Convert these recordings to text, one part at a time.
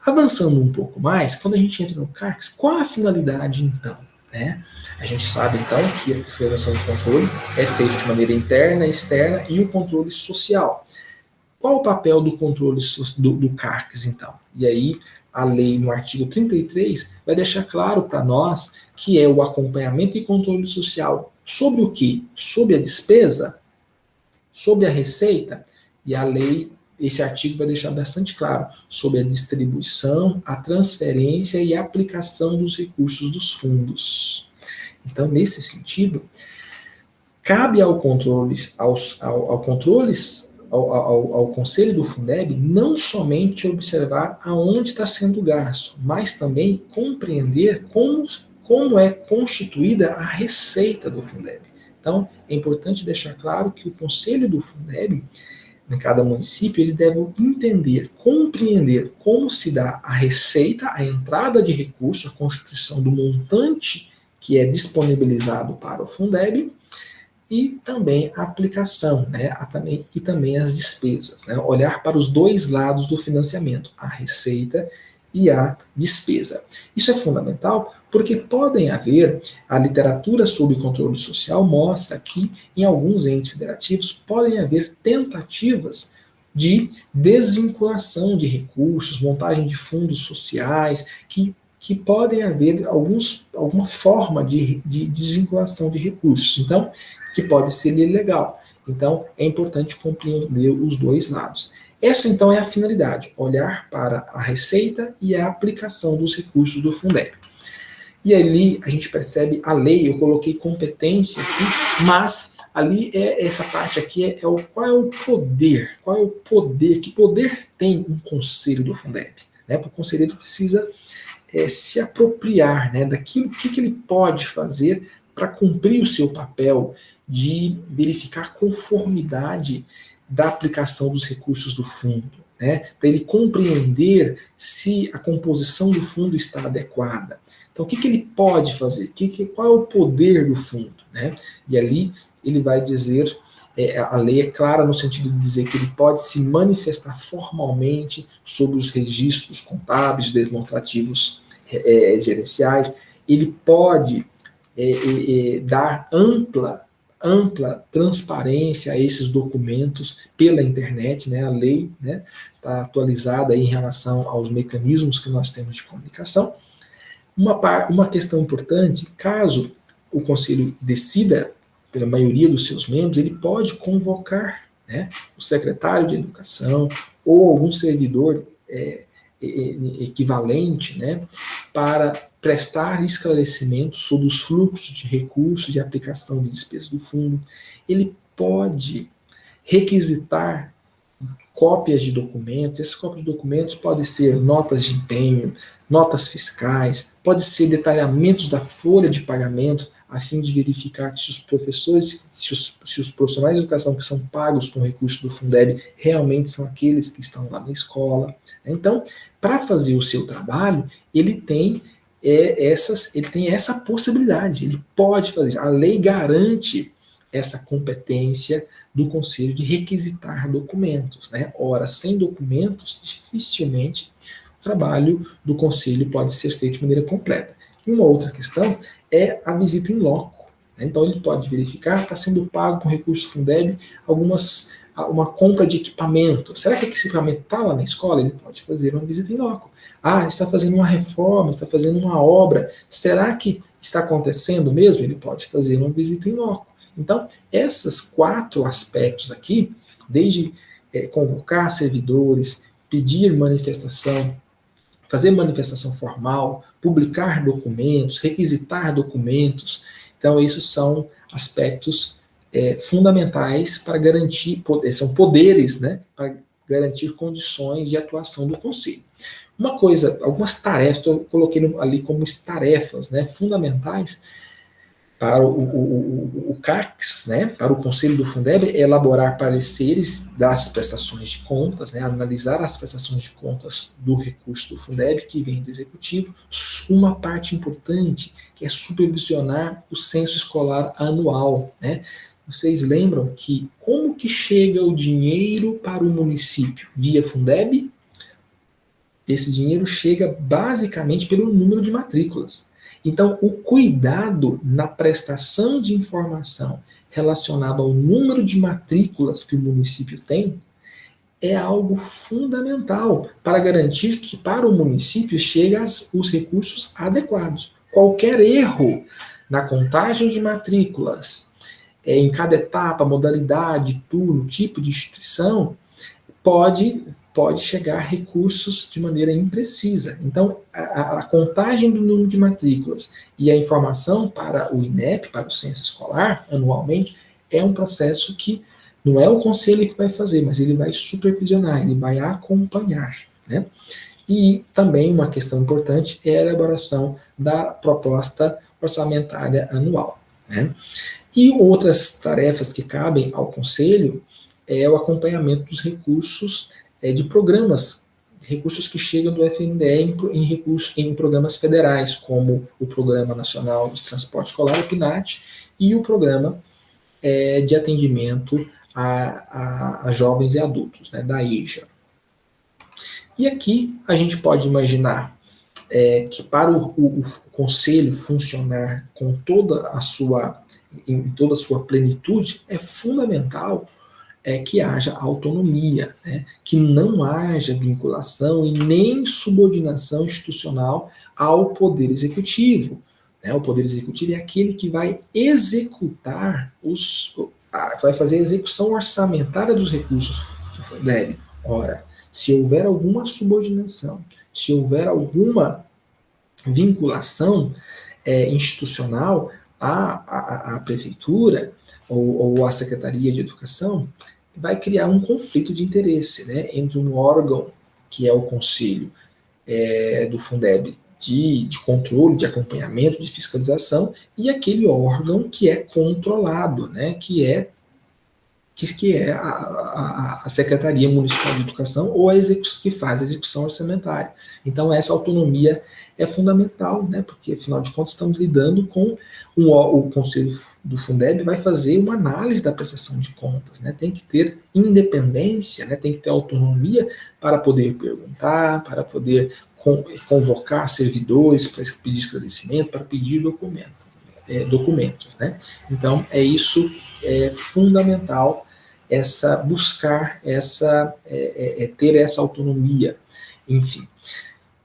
Avançando um pouco mais, quando a gente entra no CARCS, qual a finalidade então? Né? A gente sabe então que a fiscalização e controle é feita de maneira interna, externa e o controle social. Qual o papel do controle do CARCS então? E aí a lei no artigo 33 vai deixar claro para nós que é o acompanhamento e controle social sobre o quê? Sobre a despesa, sobre a receita, e a lei, esse artigo vai deixar bastante claro sobre a distribuição, a transferência e a aplicação dos recursos dos fundos. Então, nesse sentido, cabe ao controle, ao Conselho do Fundeb não somente observar aonde está sendo gasto, mas também compreender como é constituída a receita do Fundeb. Então, é importante deixar claro que o Conselho do Fundeb, em cada município, ele deve entender, compreender como se dá a receita, a entrada de recursos, a constituição do montante que é disponibilizado para o Fundeb, e também a aplicação, né, e também as despesas. Né, olhar para os dois lados do financiamento, a receita e a despesa. Isso é fundamental porque podem haver, a literatura sobre controle social mostra que em alguns entes federativos podem haver tentativas de desvinculação de recursos, montagem de fundos sociais, que podem haver alguma forma de desvinculação de recursos. Então, que pode ser ilegal. Então, é importante compreender os dois lados. Essa, então, é a finalidade, olhar para a receita e a aplicação dos recursos do Fundeb. E ali a gente percebe a lei, eu coloquei competência aqui, mas ali essa parte aqui qual é o poder, que poder tem um conselho do Fundeb? Né? O conselheiro precisa se apropriar, né, daquilo que ele pode fazer para cumprir o seu papel de verificar a conformidade da aplicação dos recursos do fundo, né, para ele compreender se a composição do fundo está adequada. Então, o que ele pode fazer? Qual é o poder do fundo? Né? E ali ele vai dizer, a lei é clara no sentido de dizer que ele pode se manifestar formalmente sobre os registros contábeis, demonstrativos gerenciais, ele pode dar ampla transparência a esses documentos pela internet, né? A lei, né, está atualizada aí em relação aos mecanismos que nós temos de comunicação. Uma questão importante, caso o Conselho decida pela maioria dos seus membros, ele pode convocar, né, o secretário de Educação ou algum servidor equivalente, né, para prestar esclarecimento sobre os fluxos de recursos e aplicação de despesas do fundo. Ele pode requisitar cópias de documentos. Essas cópias de documentos podem ser notas de empenho, notas fiscais, pode ser detalhamentos da folha de pagamento, a fim de verificar se os professores, se os profissionais de educação que são pagos com recursos do Fundeb realmente são aqueles que estão lá na escola. Então, para fazer o seu trabalho, ele tem essa possibilidade, ele pode fazer. A lei garante essa competência do Conselho de requisitar documentos. Né? Ora, sem documentos, dificilmente o trabalho do Conselho pode ser feito de maneira completa. E uma outra questão é a visita em loco. Né? Então, ele pode verificar, está sendo pago com recurso Fundeb uma compra de equipamento. Será que esse equipamento está lá na escola? Ele pode fazer uma visita em loco. Está fazendo uma reforma, está fazendo uma obra. Será que está acontecendo mesmo? Ele pode fazer uma visita em loco. Então, esses 4 aspectos aqui, desde convocar servidores, pedir manifestação, fazer manifestação formal, publicar documentos, requisitar documentos. Então, esses são aspectos fundamentais para garantir, são poderes, né, para garantir condições de atuação do Conselho. Algumas tarefas, eu coloquei ali como tarefas, né, fundamentais para o CARCS, né, para o Conselho do Fundeb, é elaborar pareceres das prestações de contas, né, analisar as prestações de contas do recurso do Fundeb, que vem do Executivo. Uma parte importante, que é supervisionar o censo escolar anual. Né. Vocês lembram que como que chega o dinheiro para o município? Via Fundeb? esse dinheiro chega basicamente pelo número de matrículas. Então, o cuidado na prestação de informação relacionado ao número de matrículas que o município tem é algo fundamental para garantir que para o município chegam os recursos adequados. Qualquer erro na contagem de matrículas, em cada etapa, modalidade, turno, tipo de instituição, pode chegar recursos de maneira imprecisa. Então, a contagem do número de matrículas e a informação para o INEP, para o censo escolar, anualmente, é um processo que não é o conselho que vai fazer, mas ele vai supervisionar, ele vai acompanhar, né? E também uma questão importante é a elaboração da proposta orçamentária anual, né? E outras tarefas que cabem ao conselho é o acompanhamento dos recursos de programas, recursos que chegam do FNDE em programas federais, como o Programa Nacional de Transporte Escolar, o PNAT, e o Programa de Atendimento a jovens e adultos, né, da EJA. E aqui a gente pode imaginar que para o conselho funcionar com em toda a sua plenitude, é fundamental que haja autonomia, né, que não haja vinculação e nem subordinação institucional ao Poder Executivo. Né? O Poder Executivo é aquele que vai executar vai fazer a execução orçamentária dos recursos do Fundeb. Ora, se houver alguma subordinação, se houver alguma vinculação institucional à prefeitura ou à Secretaria de Educação, vai criar um conflito de interesse, né, entre um órgão, que é o Conselho do Fundeb, de controle, de acompanhamento, de fiscalização, e aquele órgão que é controlado, né, que é a Secretaria Municipal de Educação ou que faz a execução orçamentária. Então, essa autonomia é fundamental, né, porque, afinal de contas, estamos lidando com o Conselho do Fundeb vai fazer uma análise da prestação de contas, né, tem que ter independência, né, tem que ter autonomia para poder perguntar, para poder convocar servidores para pedir esclarecimento, para pedir documentos, né? Então, isso é fundamental, ter essa autonomia, enfim.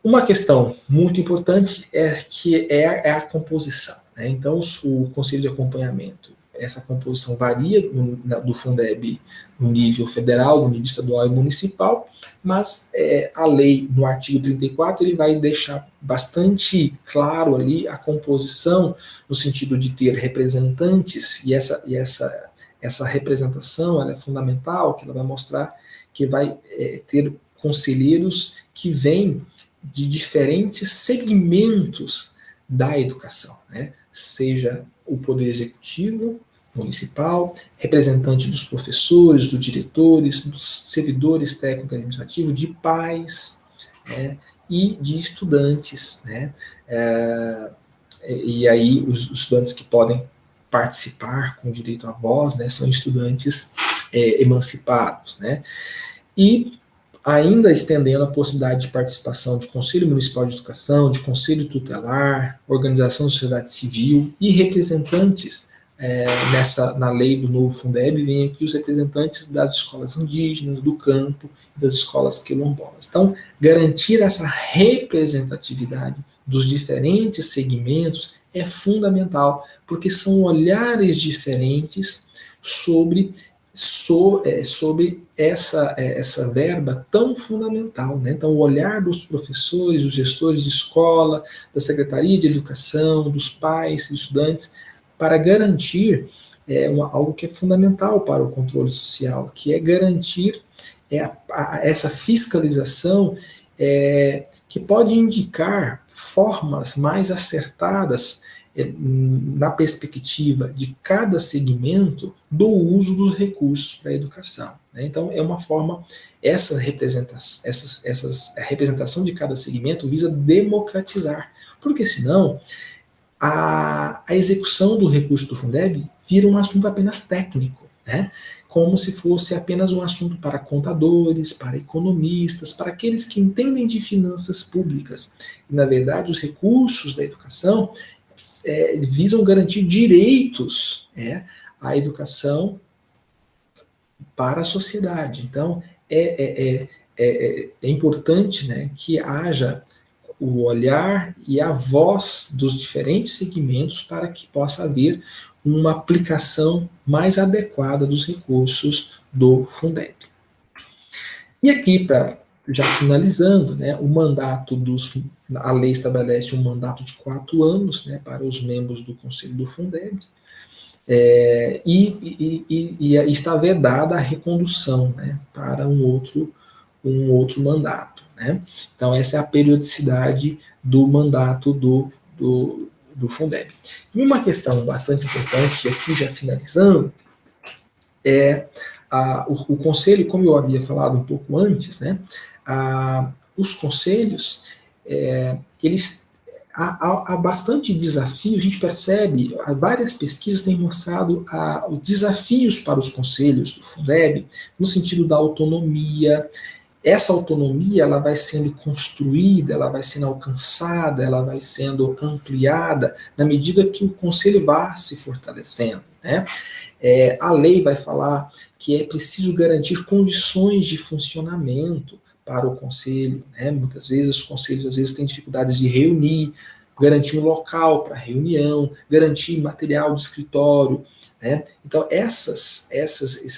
Uma questão muito importante é a composição, né? Então, o Conselho de Acompanhamento, essa composição varia do Fundeb no nível federal, no nível estadual e municipal, mas a lei, no artigo 34, ele vai deixar bastante claro ali a composição, no sentido de ter representantes, e essa representação ela é fundamental, que ela vai mostrar que vai ter conselheiros que vêm de diferentes segmentos da educação, né? Seja o Poder Executivo Municipal, representante dos professores, dos diretores, dos servidores técnico-administrativos, de pais, né, e de estudantes, né? E aí os estudantes que podem participar com direito à voz, né, são estudantes emancipados, né? E ainda estendendo a possibilidade de participação de Conselho Municipal de Educação, de Conselho Tutelar, Organização da Sociedade Civil e representantes na lei do novo Fundeb, vem aqui os representantes das escolas indígenas, do campo e das escolas quilombolas. Então, garantir essa representatividade dos diferentes segmentos é fundamental, porque são olhares diferentes sobre essa verba tão fundamental, né? Então, o olhar dos professores, dos gestores de escola, da Secretaria de Educação, dos pais, dos estudantes, para garantir algo que é fundamental para o controle social, que é garantir essa fiscalização que pode indicar formas mais acertadas na perspectiva de cada segmento do uso dos recursos para a educação. Né? Então, é uma forma, essa representação de cada segmento visa democratizar, porque senão a execução do recurso do Fundeb vira um assunto apenas técnico, né? como se fosse apenas um assunto para contadores, para economistas, para aqueles que entendem de finanças públicas. E, na verdade, os recursos da educação visam garantir direitos à educação para a sociedade. Então, é importante, né, que haja o olhar e a voz dos diferentes segmentos para que possa haver uma aplicação mais adequada dos recursos do Fundeb. E aqui, já finalizando, né, o mandato a lei estabelece um mandato de 4 anos, né, para os membros do Conselho do Fundeb, e está vedada a recondução, né, para um outro mandato. Né? Então, essa é a periodicidade do mandato do Fundeb. E uma questão bastante importante, aqui já finalizando, o conselho, como eu havia falado um pouco antes, né, os conselhos, eles há bastante desafio, a gente percebe, várias pesquisas têm mostrado os desafios para os conselhos do Fundeb, no sentido da autonomia. Essa autonomia ela vai sendo construída, ela vai sendo alcançada, ela vai sendo ampliada na medida que o conselho vá se fortalecendo. Né? A lei vai falar que é preciso garantir condições de funcionamento para o conselho. Né? Muitas vezes os conselhos às vezes têm dificuldades de reunir, garantir um local para reunião, garantir material de escritório. Né? Então esses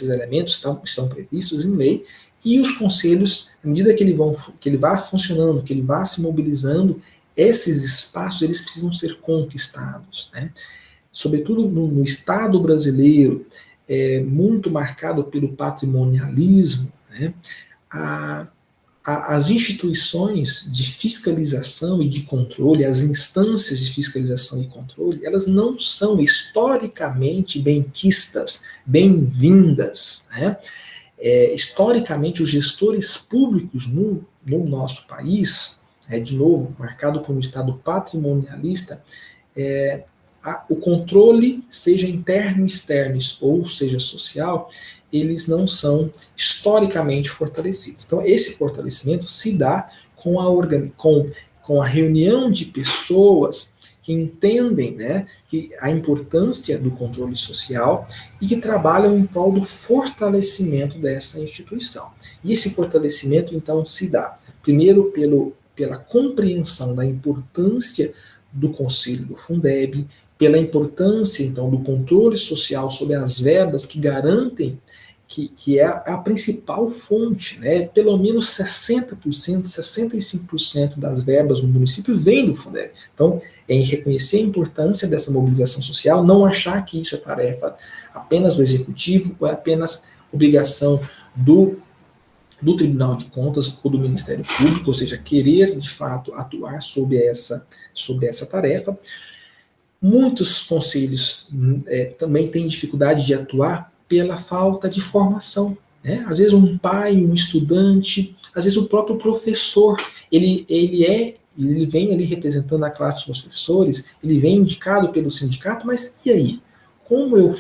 elementos estão previstos em lei. E os conselhos, à medida que ele vá funcionando, que ele vá se mobilizando, esses espaços eles precisam ser conquistados. Né? Sobretudo no Estado brasileiro, muito marcado pelo patrimonialismo, né? As instituições de fiscalização e de controle, as instâncias de fiscalização e controle, elas não são historicamente benquistas, bem-vindas, né? Historicamente, os gestores públicos no nosso país, de novo, marcado por um Estado patrimonialista, o controle, seja interno, externo, ou seja social, eles não são historicamente fortalecidos. Então, esse fortalecimento se dá com a reunião de pessoas que entendem, né, que a importância do controle social e que trabalham em prol do fortalecimento dessa instituição. E esse fortalecimento, então, se dá, primeiro, pela compreensão da importância do Conselho do Fundeb, pela importância, então, do controle social sobre as verbas que garantem que é a principal fonte, né? Pelo menos 60%, 65% das verbas no município vem do Fundeb. Então, em reconhecer a importância dessa mobilização social, não achar que isso é tarefa apenas do Executivo ou é apenas obrigação do Tribunal de Contas ou do Ministério Público, ou seja, querer, de fato, atuar sobre essa tarefa. Muitos conselhos também têm dificuldade de atuar pela falta de formação. Né? Às vezes um pai, um estudante, às vezes o próprio professor, ele vem ali representando a classe dos professores, ele vem indicado pelo sindicato, mas e aí? O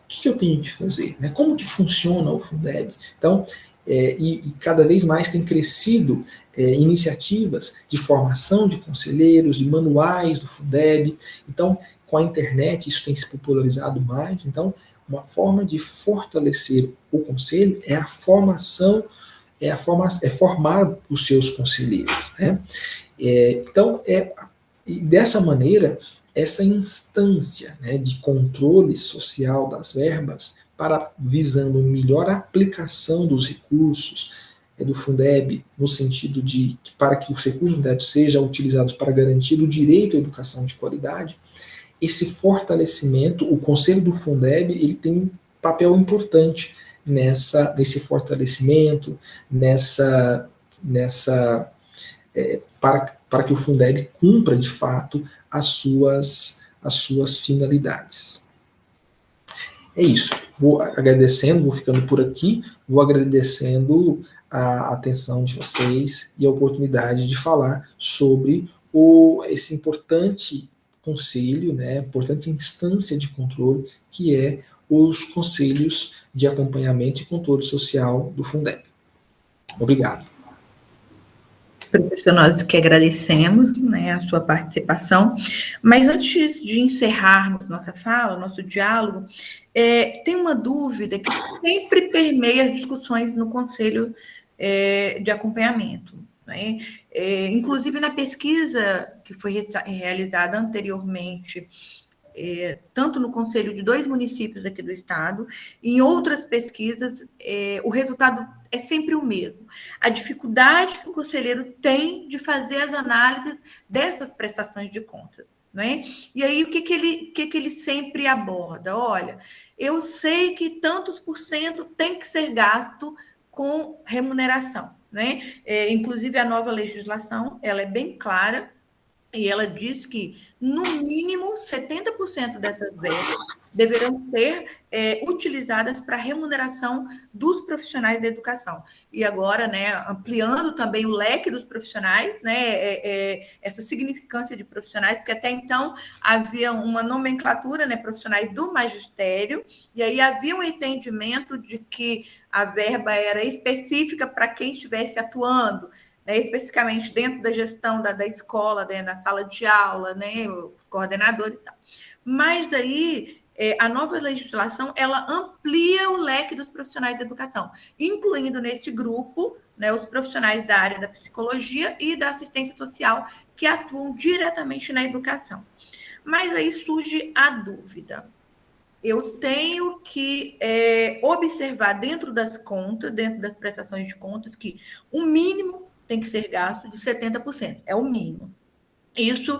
que eu tenho que fazer? Né? Como que funciona o Fundeb? Então, e cada vez mais tem crescido iniciativas de formação de conselheiros, de manuais do Fundeb. Então, com a internet, isso tem se popularizado mais. Então, uma forma de fortalecer o conselho é a formação, formar os seus conselheiros. Né? Então, dessa maneira, essa instância, né, de controle social das verbas, visando melhor aplicação dos recursos do Fundeb, no sentido de para que os recursos do Fundeb sejam utilizados para garantir o direito à educação de qualidade, esse fortalecimento, o Conselho do Fundeb, ele tem um papel importante nesse fortalecimento, para que o Fundeb cumpra de fato as suas finalidades. É isso. Vou ficando por aqui, vou agradecendo a atenção de vocês e a oportunidade de falar sobre esse importante conselho, né, importante instância de controle, que é os conselhos de acompanhamento e controle social do Fundeb. Obrigado. Professor, nós que agradecemos, né, a sua participação, mas antes de encerrarmos nossa fala, nosso diálogo, tem uma dúvida que sempre permeia as discussões no Conselho de Acompanhamento. Né? Inclusive, na pesquisa que foi realizada anteriormente, tanto no conselho de 2 municípios aqui do estado, e em outras pesquisas, o resultado é sempre o mesmo. A dificuldade que o conselheiro tem de fazer as análises dessas prestações de contas. Né? E aí, o que ele sempre aborda? Olha, eu sei que tantos por cento tem que ser gasto com remuneração. Né? Inclusive, a nova legislação ela é bem clara, e ela diz que, no mínimo, 70% dessas verbas deverão ser utilizadas para a remuneração dos profissionais da educação. E agora, né, ampliando também o leque dos profissionais, né, essa significância de profissionais, porque até então havia uma nomenclatura, né, profissionais do magistério, e aí havia um entendimento de que a verba era específica para quem estivesse atuando, né, especificamente dentro da gestão da escola, né, na sala de aula, né, o coordenador e tal. Mas aí, a nova legislação, ela amplia o leque dos profissionais da educação, incluindo nesse grupo, né, os profissionais da área da psicologia e da assistência social, que atuam diretamente na educação. Mas aí surge a dúvida. Eu tenho que observar dentro das contas, dentro das prestações de contas, que o mínimo tem que ser gasto de 70%, é o mínimo. Isso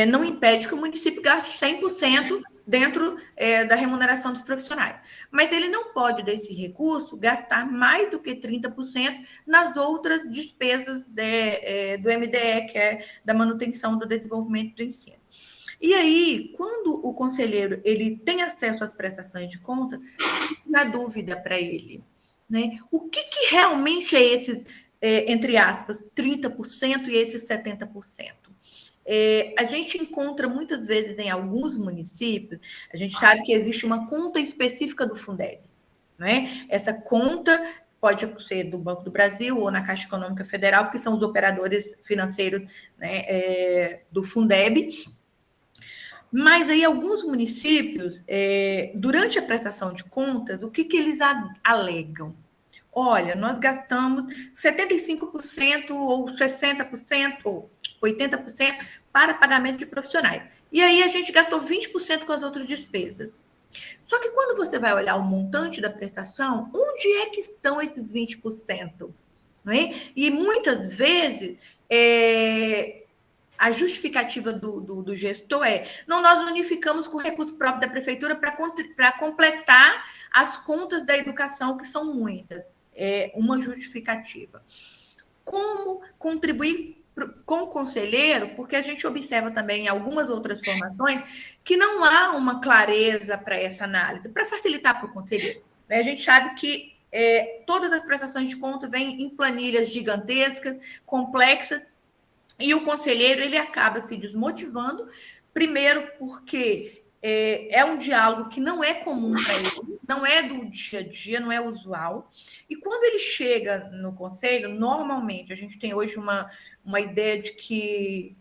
não impede que o município gaste 100% dentro da remuneração dos profissionais. Mas ele não pode, desse recurso, gastar mais do que 30% nas outras despesas do MDE, que é da manutenção do desenvolvimento do ensino. E aí, quando o conselheiro ele tem acesso às prestações de conta, na dúvida para ele, né? O que realmente é esses, entre aspas, 30% e esses 70%? A gente encontra muitas vezes em alguns municípios, a gente sabe que existe uma conta específica do Fundeb. Né? Essa conta pode ser do Banco do Brasil ou na Caixa Econômica Federal, que são os operadores financeiros, né, do Fundeb. Mas aí alguns municípios, durante a prestação de contas, o que eles alegam? Olha, nós gastamos 75% ou 60% ou 80% para pagamento de profissionais. E aí a gente gastou 20% com as outras despesas. Só que quando você vai olhar o montante da prestação, onde é que estão esses 20%? Não é? E muitas vezes a justificativa do gestor não, nós unificamos com o recurso próprio da prefeitura para completar as contas da educação, que são muitas. É uma justificativa. Como contribuir com o conselheiro, porque a gente observa também em algumas outras formações que não há uma clareza para essa análise, para facilitar para o conselheiro. A gente sabe que todas as prestações de conta vêm em planilhas gigantescas, complexas, e o conselheiro ele acaba se desmotivando, primeiro porque é um diálogo que não é comum para ele, não é do dia a dia, não é usual. E quando ele chega no conselho, normalmente, a gente tem hoje uma ideia de que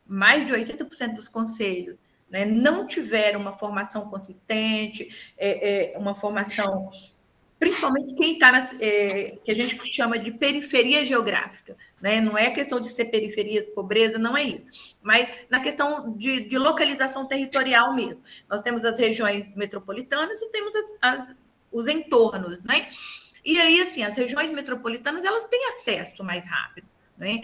mais de 80% dos conselhos, né, não tiveram uma formação consistente, uma formação, principalmente quem está que a gente chama de periferia geográfica, né? Não é questão de ser periferias, pobreza, não é isso, mas na questão de localização territorial mesmo. Nós temos as regiões metropolitanas e temos os entornos, né? E aí, assim, as regiões metropolitanas, elas têm acesso mais rápido. Né?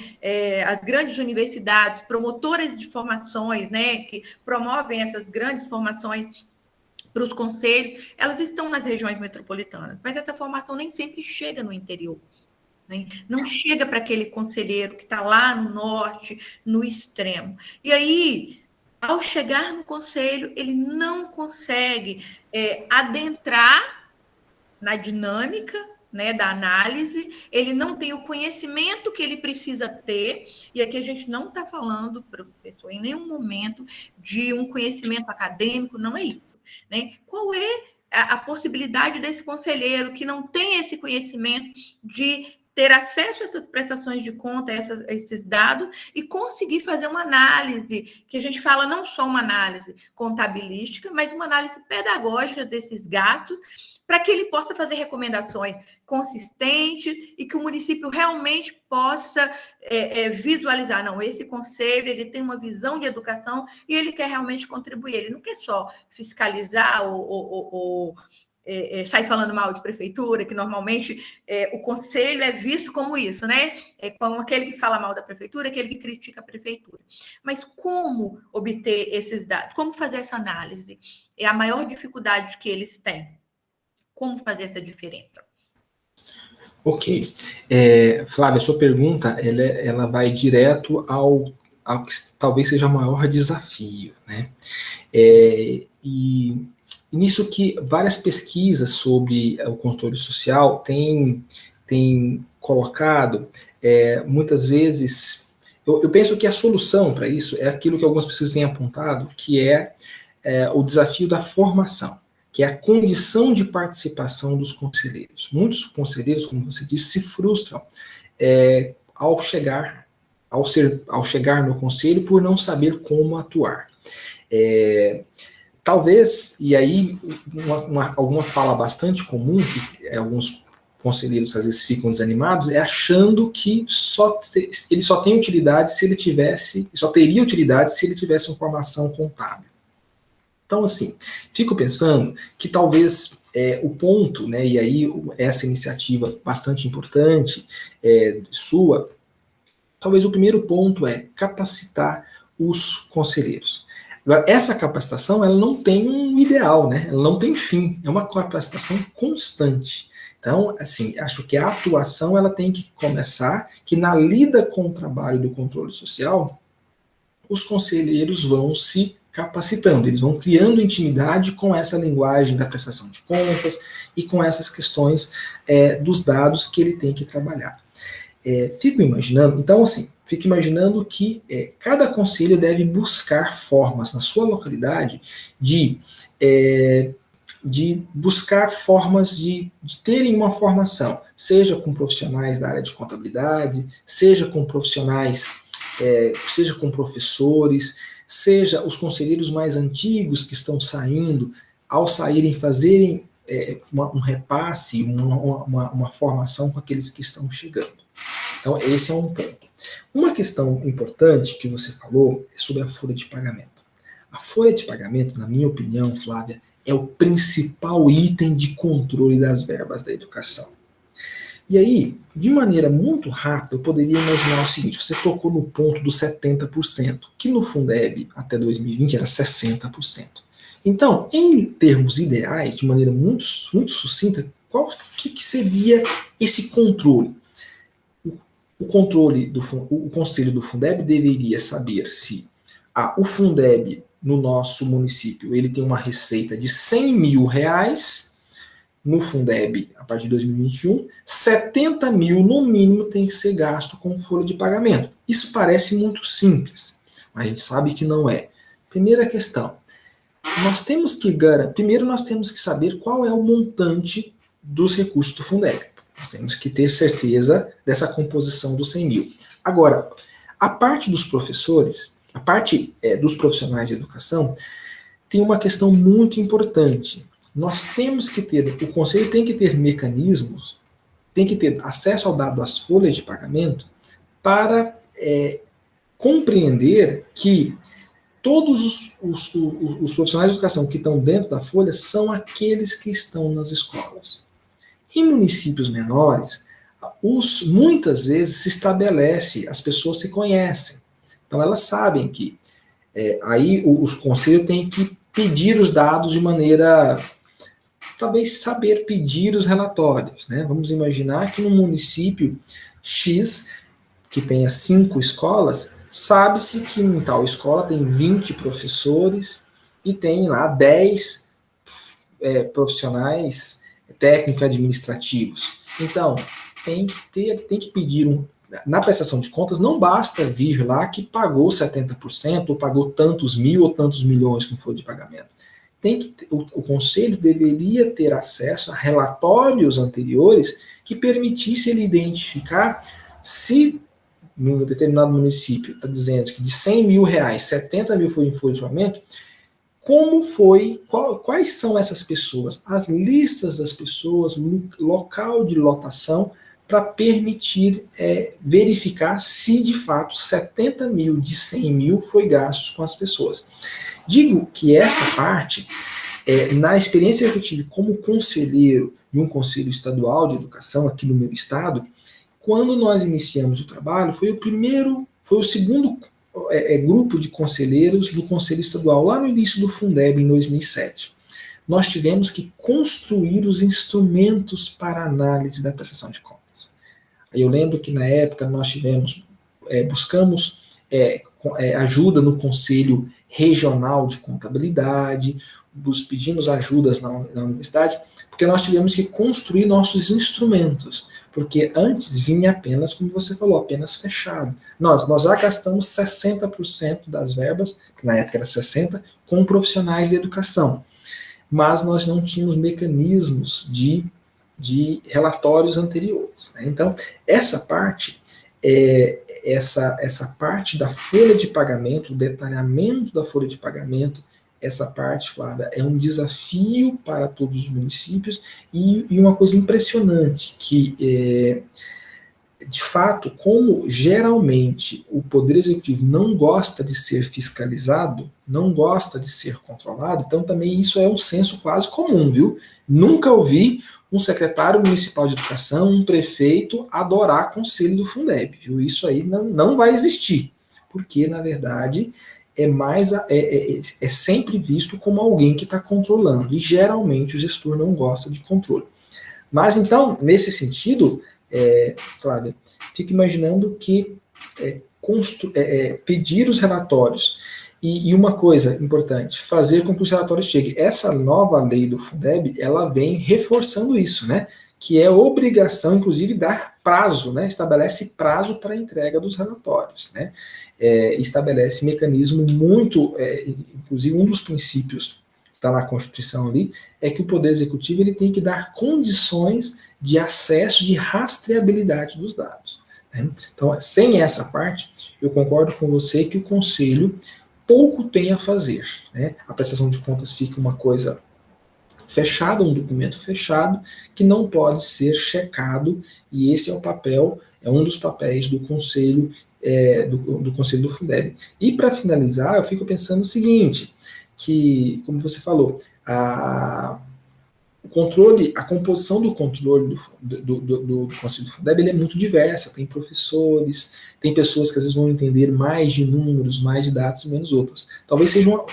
As grandes universidades, promotoras de formações, né, que promovem essas grandes formações para os conselhos, elas estão nas regiões metropolitanas, mas essa formação nem sempre chega no interior. Né? Não chega para aquele conselheiro que está lá no norte, no extremo. E aí, ao chegar no conselho, ele não consegue adentrar na dinâmica, né, da análise, ele não tem o conhecimento que ele precisa ter, e aqui a gente não está falando, professor, em nenhum momento de um conhecimento acadêmico, não é isso. Né? Qual é a possibilidade desse conselheiro que não tem esse conhecimento de ter acesso a essas prestações de conta, a esses dados, e conseguir fazer uma análise, que a gente fala não só uma análise contabilística, mas uma análise pedagógica desses gastos, para que ele possa fazer recomendações consistentes e que o município realmente possa visualizar, não, esse conselho ele tem uma visão de educação e ele quer realmente contribuir, ele não quer só fiscalizar ou sai falando mal de prefeitura, que normalmente o conselho é visto como isso, né? É como aquele que fala mal da prefeitura, aquele que critica a prefeitura. Mas como obter esses dados? Como fazer essa análise? É a maior dificuldade que eles têm. Como fazer essa diferença? Ok. Flávia, a sua pergunta ela vai direto ao que talvez seja o maior desafio, né? E nisso que várias pesquisas sobre o controle social têm colocado, muitas vezes, eu penso que a solução para isso é aquilo que algumas pessoas têm apontado, que é o desafio da formação, que é a condição de participação dos conselheiros. Muitos conselheiros, como você disse, se frustram ao chegar no conselho por não saber como atuar. Talvez, e aí alguma fala bastante comum, que alguns conselheiros às vezes ficam desanimados, achando que ele só tem utilidade se ele tivesse, só teria utilidade se ele tivesse uma formação contábil. Então, assim, fico pensando que talvez o ponto, né, e aí essa iniciativa bastante importante sua, talvez o primeiro ponto é capacitar os conselheiros. Agora, essa capacitação ela não tem um ideal, né? Ela não tem fim, é uma capacitação constante. Então, assim, acho que a atuação ela tem que começar, que na lida com o trabalho do controle social, os conselheiros vão se capacitando, eles vão criando intimidade com essa linguagem da prestação de contas e com essas questões dos dados que ele tem que trabalhar. Fico imaginando que cada conselho deve buscar formas na sua localidade de buscar formas de terem uma formação, seja com profissionais da área de contabilidade, seja com profissionais, seja com professores, seja os conselheiros mais antigos que estão saindo, ao saírem fazerem um repasse, uma formação com aqueles que estão chegando. Então, esse é um ponto. Uma questão importante que você falou é sobre a folha de pagamento. A folha de pagamento, na minha opinião, Flávia, é o principal item de controle das verbas da educação. E aí, de maneira muito rápida, eu poderia imaginar o seguinte, você tocou no ponto dos 70%, que no Fundeb, até 2020, era 60%. Então, em termos ideais, de maneira muito, muito sucinta, que seria esse controle? O Conselho do Fundeb deveria saber se o Fundeb no nosso município ele tem uma receita de R$100 mil no Fundeb a partir de 2021, 70 mil no mínimo tem que ser gasto com folha de pagamento. Isso parece muito simples, mas a gente sabe que não é. Primeira questão, primeiro nós temos que saber qual é o montante dos recursos do Fundeb. Nós temos que ter certeza dessa composição dos 100 mil. Agora, a parte dos professores, a parte dos profissionais de educação, tem uma questão muito importante. Nós temos que ter, o Conselho tem que ter mecanismos, tem que ter acesso ao dado das folhas de pagamento para compreender que todos os profissionais de educação que estão dentro da folha são aqueles que estão nas escolas. Em municípios menores, muitas vezes se estabelece, as pessoas se conhecem. Então elas sabem que aí os conselhos têm que pedir os dados de maneira, talvez saber pedir os relatórios, né? Vamos imaginar que no município X, que tenha 5 escolas, sabe-se que em tal escola tem 20 professores e tem lá 10 profissionais técnico-administrativos. Então, tem que pedir na prestação de contas, não basta vir lá que pagou 70%, ou pagou tantos mil ou tantos milhões com folha de pagamento. o conselho deveria ter acesso a relatórios anteriores que permitisse ele identificar se num determinado município está dizendo que de 100 mil reais, 70 mil foi em folha de pagamento, como foi, quais são essas pessoas, as listas das pessoas, local de lotação, para permitir verificar se de fato 70 mil de 100 mil foi gasto com as pessoas. Digo que essa parte, na experiência que eu tive como conselheiro de um conselho estadual de educação aqui no meu estado, quando nós iniciamos o trabalho, foi o segundo grupo de conselheiros do Conselho Estadual, lá no início do Fundeb, em 2007. Nós tivemos que construir os instrumentos para análise da prestação de contas. Eu lembro que na época nós buscamos ajuda no Conselho Regional de Contabilidade, pedimos ajudas na universidade, porque nós tivemos que construir nossos instrumentos, porque antes vinha apenas, como você falou, apenas fechado. Nós já gastamos 60% das verbas, que na época era 60%, com profissionais de educação, mas nós não tínhamos mecanismos de relatórios anteriores, né? Então, essa parte, essa parte da folha de pagamento, o detalhamento da folha de pagamento, essa parte, Flávia, é um desafio para todos os municípios e uma coisa impressionante, que de fato, como geralmente o Poder Executivo não gosta de ser fiscalizado, não gosta de ser controlado, então também isso é um senso quase comum, viu? Nunca ouvi um secretário municipal de educação, um prefeito adorar conselho do Fundeb, viu? Isso aí não vai existir, porque na verdade é sempre visto como alguém que está controlando, e geralmente o gestor não gosta de controle. Mas então, nesse sentido, Flávia, fico imaginando que pedir os relatórios, e uma coisa importante, fazer com que os relatórios cheguem. Essa nova lei do Fundeb, ela vem reforçando isso, né? Que é obrigação, inclusive, dar prazo, né? Estabelece prazo para a entrega dos relatórios, né? Estabelece mecanismo muito, inclusive um dos princípios que está na Constituição ali, é que o Poder Executivo ele tem que dar condições de acesso, de rastreabilidade dos dados, né? Então, sem essa parte, eu concordo com você que o Conselho pouco tem a fazer, né? A prestação de contas fica uma coisa fechada, um documento fechado, que não pode ser checado, e esse é o papel, é um dos papéis do Conselho, do Conselho do Fundeb. E para finalizar, eu fico pensando o seguinte, que, como você falou, o controle, a composição do controle do Conselho do Fundeb ele é muito diversa, tem professores, tem pessoas que às vezes vão entender mais de números, mais de dados, menos outras. Talvez sejam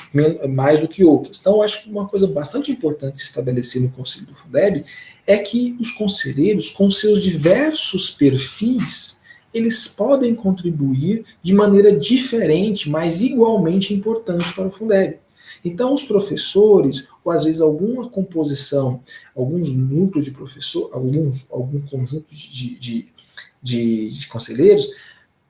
mais do que outras. Então, eu acho que uma coisa bastante importante se estabelecer no Conselho do Fundeb é que os conselheiros, com seus diversos perfis, eles podem contribuir de maneira diferente, mas igualmente importante para o Fundeb. Então, os professores, ou às vezes alguma composição, alguns núcleos de professor, algum conjunto de conselheiros,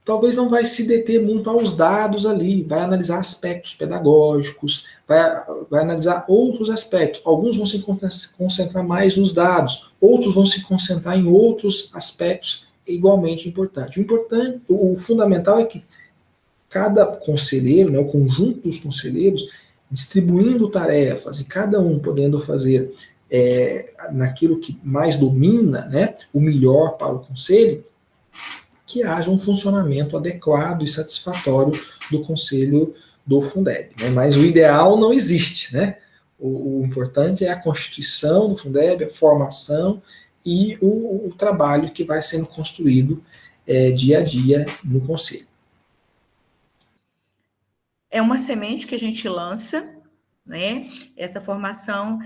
talvez não vai se deter muito aos dados ali, vai analisar aspectos pedagógicos, vai analisar outros aspectos. Alguns vão se concentrar mais nos dados, outros vão se concentrar em outros aspectos igualmente importantes. O fundamental é que cada conselheiro, né, o conjunto dos conselheiros, distribuindo tarefas e cada um podendo fazer naquilo que mais domina, né, o melhor para o conselho, que haja um funcionamento adequado e satisfatório do conselho do Fundeb, né? Mas o ideal não existe, né? O importante é a constituição do Fundeb, a formação e o trabalho que vai sendo construído dia a dia no conselho. É uma semente que a gente lança, né? Essa formação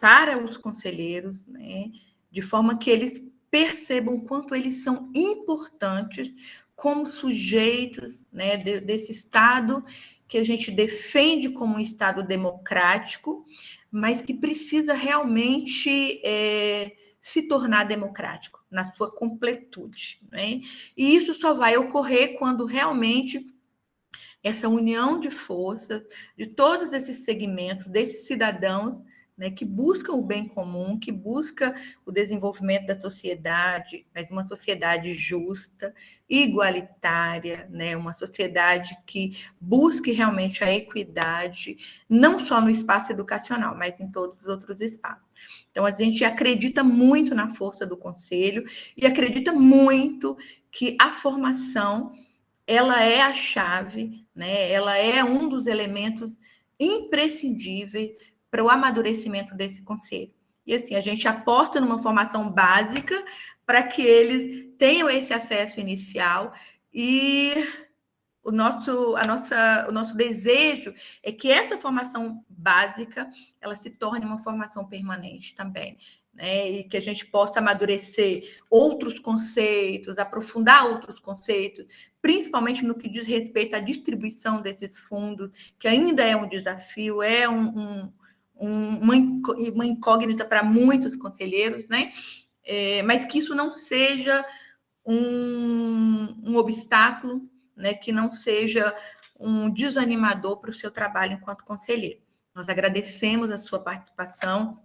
para os conselheiros, né? De forma que eles percebam o quanto eles são importantes como sujeitos, né? Desse Estado que a gente defende como um Estado democrático, mas que precisa realmente se tornar democrático na sua completude, né? E isso só vai ocorrer quando realmente essa união de forças de todos esses segmentos, desses cidadãos, né, que buscam o bem comum, que busca o desenvolvimento da sociedade, mas uma sociedade justa, igualitária, né, uma sociedade que busque realmente a equidade, não só no espaço educacional, mas em todos os outros espaços. Então, a gente acredita muito na força do Conselho e acredita muito que a formação ela é a chave, né? Ela é um dos elementos imprescindíveis para o amadurecimento desse conselho. E assim, a gente aposta numa formação básica para que eles tenham esse acesso inicial e o nosso desejo é que essa formação básica ela se torne uma formação permanente também, né? E que a gente possa amadurecer outros conceitos, aprofundar outros conceitos, principalmente no que diz respeito à distribuição desses fundos, que ainda é um desafio, é uma incógnita para muitos conselheiros, né? Mas que isso não seja um obstáculo, né, que não seja um desanimador para o seu trabalho enquanto conselheiro. Nós agradecemos a sua participação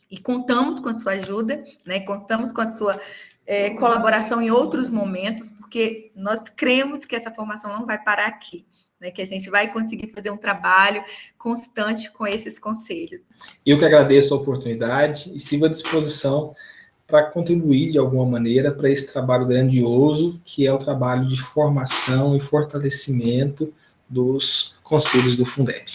e contamos com a sua ajuda, né, contamos com a sua colaboração em outros momentos, porque nós cremos que essa formação não vai parar aqui, né, que a gente vai conseguir fazer um trabalho constante com esses conselhos. Eu que agradeço a oportunidade e sigo à disposição para contribuir de alguma maneira para esse trabalho grandioso, que é o trabalho de formação e fortalecimento dos conselhos do Fundeb.